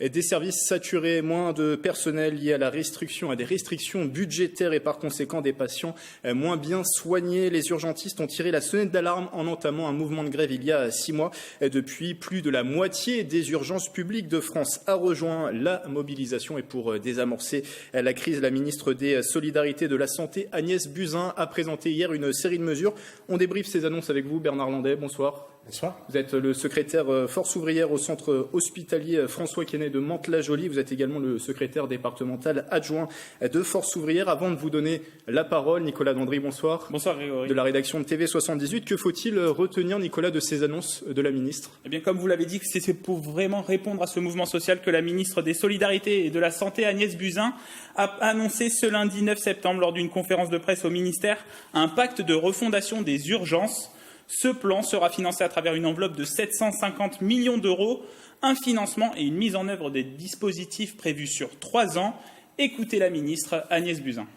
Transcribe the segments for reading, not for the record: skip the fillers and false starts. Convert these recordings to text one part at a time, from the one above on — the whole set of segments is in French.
Des services saturés, moins de personnel lié à des restrictions budgétaires et par conséquent des patients moins bien soignés. Les urgentistes ont tiré la sonnette d'alarme en entamant un mouvement de grève il y a 6 mois. Depuis, plus de la moitié des urgences publiques de France a rejoint la mobilisation. Et pour désamorcer la crise, la ministre des Solidarités et de la Santé, Agnès Buzyn, a présenté hier une série de mesures. On débriefe ces annonces avec vous, Bernard Landais. Bonsoir. Bonsoir. Vous êtes le secrétaire Force ouvrière au centre hospitalier François Quesnay de Mantes-la-Jolie. Vous êtes également le secrétaire départemental adjoint de Force ouvrière. Avant de vous donner la parole, Nicolas Dandry, bonsoir. Bonsoir Grégory. De la rédaction de TV78, que faut-il retenir, Nicolas, de ces annonces de la ministre ? Eh bien, comme vous l'avez dit, c'est pour vraiment répondre à ce mouvement social que la ministre des Solidarités et de la Santé, Agnès Buzyn, a annoncé ce lundi 9 septembre lors d'une conférence de presse au ministère un pacte de refondation des urgences. Ce plan sera financé à travers une enveloppe de 750 millions d'euros, un financement et une mise en œuvre des dispositifs prévus sur 3 ans. Écoutez la ministre Agnès Buzyn.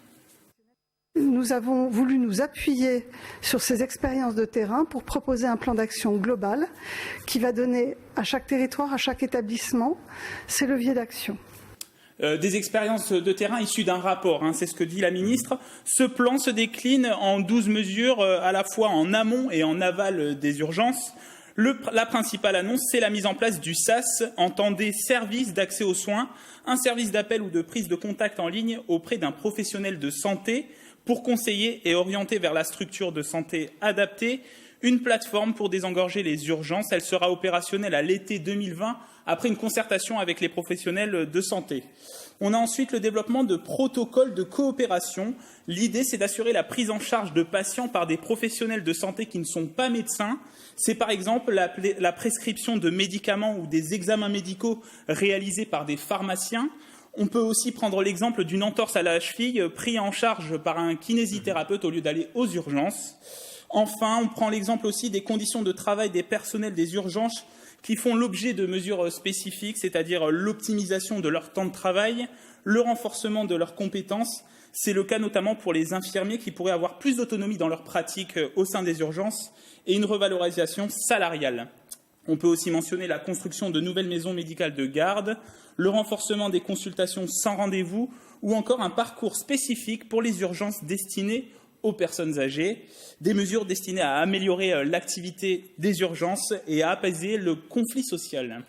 Nous avons voulu nous appuyer sur ces expériences de terrain pour proposer un plan d'action global qui va donner à chaque territoire, à chaque établissement, ses leviers d'action. Des expériences de terrain issues d'un rapport, c'est ce que dit la ministre. Ce plan se décline en 12 mesures, à la fois en amont et en aval des urgences. La principale annonce, c'est la mise en place du SAS, entendez service d'accès aux soins, un service d'appel ou de prise de contact en ligne auprès d'un professionnel de santé pour conseiller et orienter vers la structure de santé adaptée. Une plateforme pour désengorger les urgences. Elle sera opérationnelle à l'été 2020 après une concertation avec les professionnels de santé. On a ensuite le développement de protocoles de coopération. L'idée, c'est d'assurer la prise en charge de patients par des professionnels de santé qui ne sont pas médecins. C'est par exemple la prescription de médicaments ou des examens médicaux réalisés par des pharmaciens. On peut aussi prendre l'exemple d'une entorse à la cheville prise en charge par un kinésithérapeute au lieu d'aller aux urgences. Enfin, on prend l'exemple aussi des conditions de travail des personnels des urgences qui font l'objet de mesures spécifiques, c'est-à-dire l'optimisation de leur temps de travail, le renforcement de leurs compétences. C'est le cas notamment pour les infirmiers qui pourraient avoir plus d'autonomie dans leur pratique au sein des urgences et une revalorisation salariale. On peut aussi mentionner la construction de nouvelles maisons médicales de garde, le renforcement des consultations sans rendez-vous ou encore un parcours spécifique pour les urgences destinées aux personnes âgées, des mesures destinées à améliorer l'activité des urgences et à apaiser le conflit social.